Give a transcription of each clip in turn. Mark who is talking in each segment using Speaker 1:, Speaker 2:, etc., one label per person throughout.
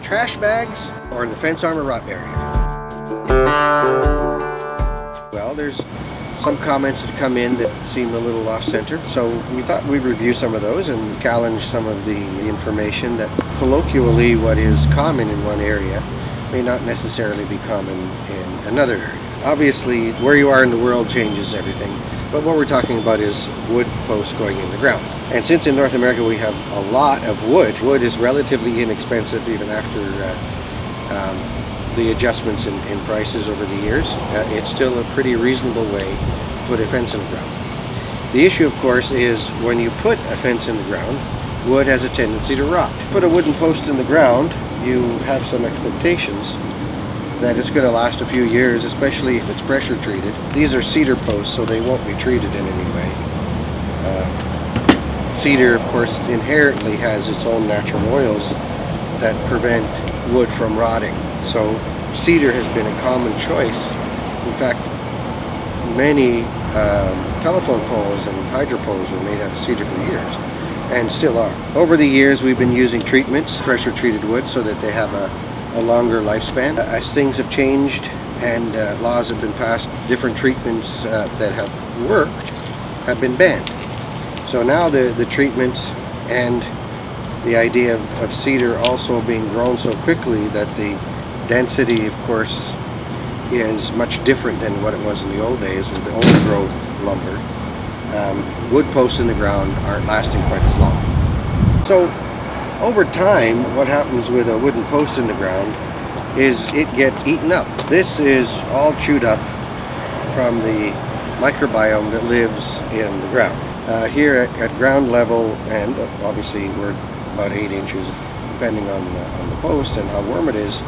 Speaker 1: trash bags or the fence armor rot area? Well, there's some comments that come in that seem a little off-center, so we thought we'd review some of those and challenge some of the information that colloquially what is common in one area may not necessarily be common in another area. Obviously, where you are in the world changes everything, but what we're talking about is wood posts going in the ground. And since in North America we have a lot of wood, wood is relatively inexpensive even after the adjustments in prices over the years. It's still a pretty reasonable way to put a fence in the ground. The issue, of course, is when you put a fence in the ground, wood has a tendency to rot. Put a wooden post in the ground, you have some expectations that it's going to last a few years, especially if it's pressure treated. These are cedar posts, so they won't be treated in any way. Cedar, of course, inherently has its own natural oils that prevent wood from rotting. So cedar has been a common choice. In fact, many telephone poles and hydro poles were made out of cedar for years, and still are. Over the years, we've been using treatments, pressure treated wood, so that they have a longer lifespan. As things have changed and laws have been passed, different treatments that have worked have been banned. So now the treatments and the idea of cedar also being grown so quickly that the density, of course, is much different than what it was in the old days with the old growth lumber. Wood posts in the ground aren't lasting quite as long. So over time, what happens with a wooden post in the ground is it gets eaten up. This is all chewed up from the microbiome that lives in the ground. Here at ground level, and obviously we're about 8 inches depending on the post and how warm it is,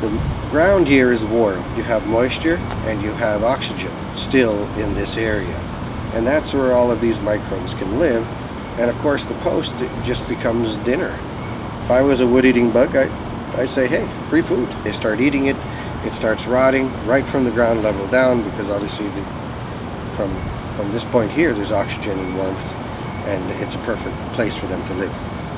Speaker 1: the ground here is warm. You have moisture and you have oxygen still in this area, and that's where all of these microbes can live. And of course the post, it just becomes dinner. If I was a wood-eating bug, I'd say, hey, free food. They start eating it, it starts rotting right from the ground level down, because obviously from this point here there's oxygen and warmth, and it's a perfect place for them to live.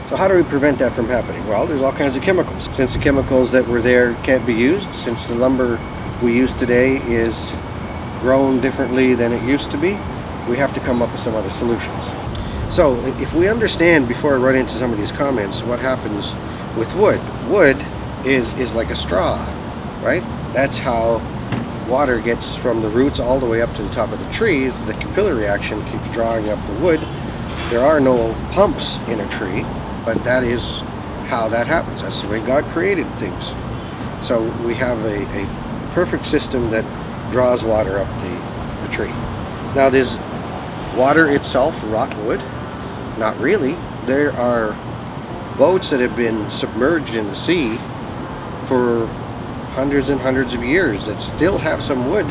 Speaker 1: So how do we prevent that from happening? Well, there's all kinds of chemicals. Since the chemicals that were there can't be used, since the lumber we use today is grown differently than it used to be, we have to come up with some other solutions. So if we understand, before I run into some of these comments, what happens with wood. Wood is like a straw, right? That's how water gets from the roots all the way up to the top of the trees. The capillary action keeps drawing up the wood. There are no pumps in a tree, but that is how that happens. That's the way God created things. So we have a perfect system that draws water up the tree. Now, does water itself rot wood? Not really. There are boats that have been submerged in the sea for hundreds and hundreds of years that still have some wood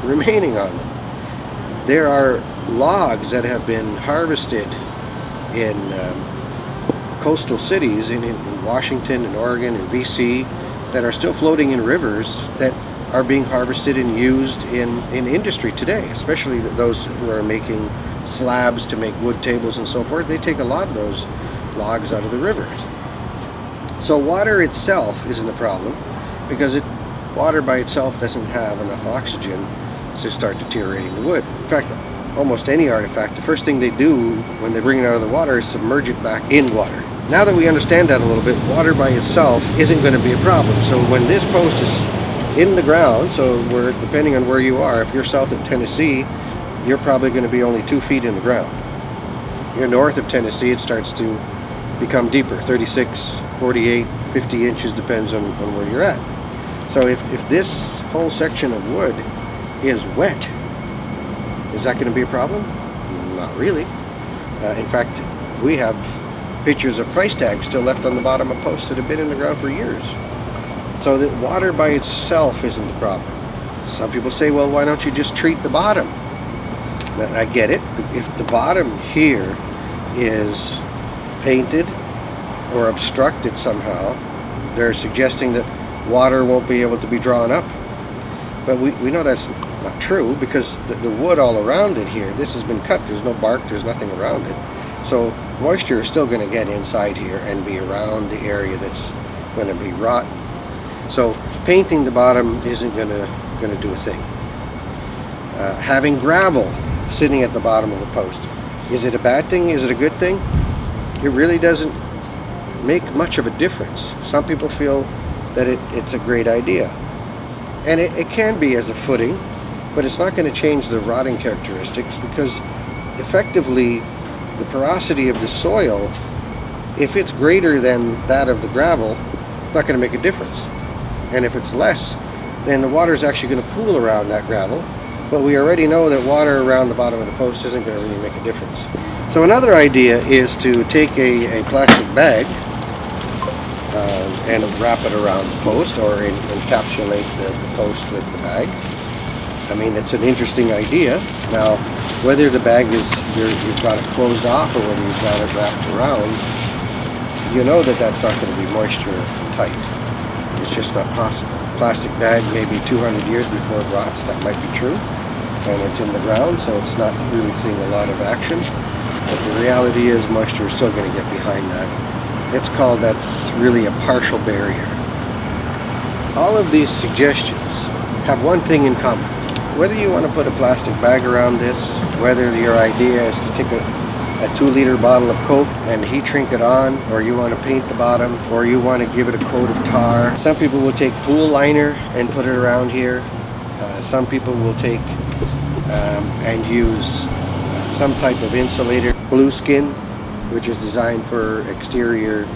Speaker 1: remaining on them. There are logs that have been harvested in coastal cities in Washington and Oregon and BC that are still floating in rivers that are being harvested and used in industry today, especially those who are making slabs to make wood tables and so forth. They take a lot of those logs out of the rivers. So water itself isn't the problem, because water by itself doesn't have enough oxygen to start deteriorating the wood. In fact, almost any artifact, the first thing they do when they bring it out of the water is submerge it back in water. Now that we understand that a little bit, water by itself isn't going to be a problem. So when this post is in the ground, so we're depending on where you are, if you're south of Tennessee, you're probably going to be only 2 feet in the ground. You're north of Tennessee, it starts to become deeper, 36, 48, 50 inches, depends on where you're at. So if this whole section of wood is wet, is that going to be a problem? Not really. In fact, we have pictures of price tags still left on the bottom of posts that have been in the ground for years. So the water by itself isn't the problem. Some people say, well, why don't you just treat the bottom? I get it. If the bottom here is painted or obstructed somehow, they're suggesting that water won't be able to be drawn up. But we know that's not true, because the wood all around it here, this has been cut, there's no bark, there's nothing around it. So moisture is still going to get inside here and be around the area that's going to be rotten. So painting the bottom isn't going to do a thing. Having gravel sitting at the bottom of the post, is it a bad thing? Is it a good thing? It really doesn't make much of a difference. Some people feel that it's a great idea, and it can be as a footing, but it's not going to change the rotting characteristics, because effectively the porosity of the soil, if it's greater than that of the gravel, it's not going to make a difference. And if it's less, then the water is actually going to pool around that gravel. But we already know that water around the bottom of the post isn't going to really make a difference. So another idea is to take a plastic bag and wrap it around the post, or encapsulate the post with the bag. I mean, it's an interesting idea. Now, whether the bag you've got it closed off or whether you've got it wrapped around, you know that that's not going to be moisture tight. It's just not possible. Plastic bag, maybe 200 years before it rots, that might be true. And it's in the ground, so it's not really seeing a lot of action. But the reality is moisture is still going to get behind that. That's really a partial barrier. All of these suggestions have one thing in common. Whether you want to put a plastic bag around this, whether your idea is to take a 2-liter bottle of Coke and heat shrink it on, or you want to paint the bottom, or you want to give it a coat of tar. Some people will take pool liner and put it around here. Some people will take and use some type of insulator, blue skin, which is designed for exterior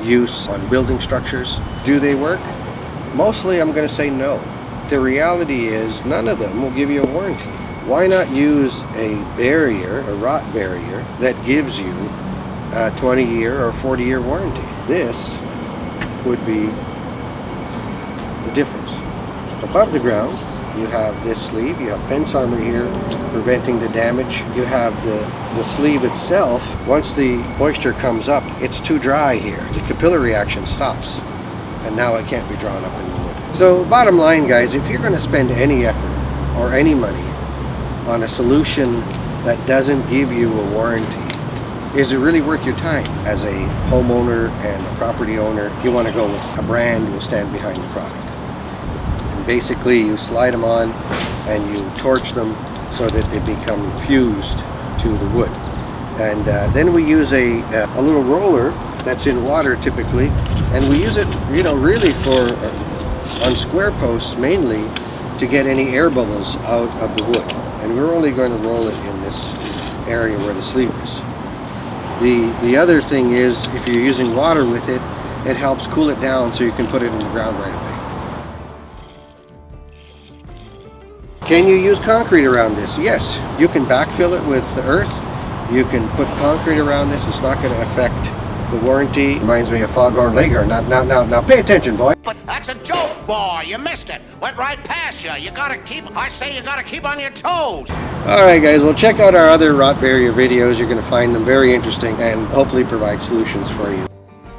Speaker 1: use on building structures. Do they work? Mostly I'm going to say no. The reality is none of them will give you a warranty. Why not use a barrier, a rot barrier, that gives you a 20-year or 40-year warranty? This would be the difference. Above the ground, you have this sleeve, you have fence armor here preventing the damage. You have the sleeve itself. Once the moisture comes up, it's too dry here. The capillary action stops, and now it can't be drawn up in the wood. So bottom line, guys, if you're going to spend any effort or any money on a solution that doesn't give you a warranty, is it really worth your time? As a homeowner and a property owner, you want to go with a brand who will stand behind the product. And basically, you slide them on and you torch them so that they become fused to the wood. And then we use a little roller that's in water typically, and we use it, really for on square posts mainly, to get any air bubbles out of the wood. And we're only going to roll it in this area where the sleeve is. The other thing is, if you're using water with it, it helps cool it down so you can put it in the ground right away. Can you use concrete around this? Yes, you can backfill it with the earth. You can put concrete around this. It's not going to affect the warranty. Reminds me of Foghorn Leghorn. Now pay attention, boy.
Speaker 2: But that's a joke, boy. You missed it. Went right past you. You gotta keep on your toes.
Speaker 1: Alright guys, well, check out our other rot barrier videos. You're going to find them very interesting and hopefully provide solutions for you.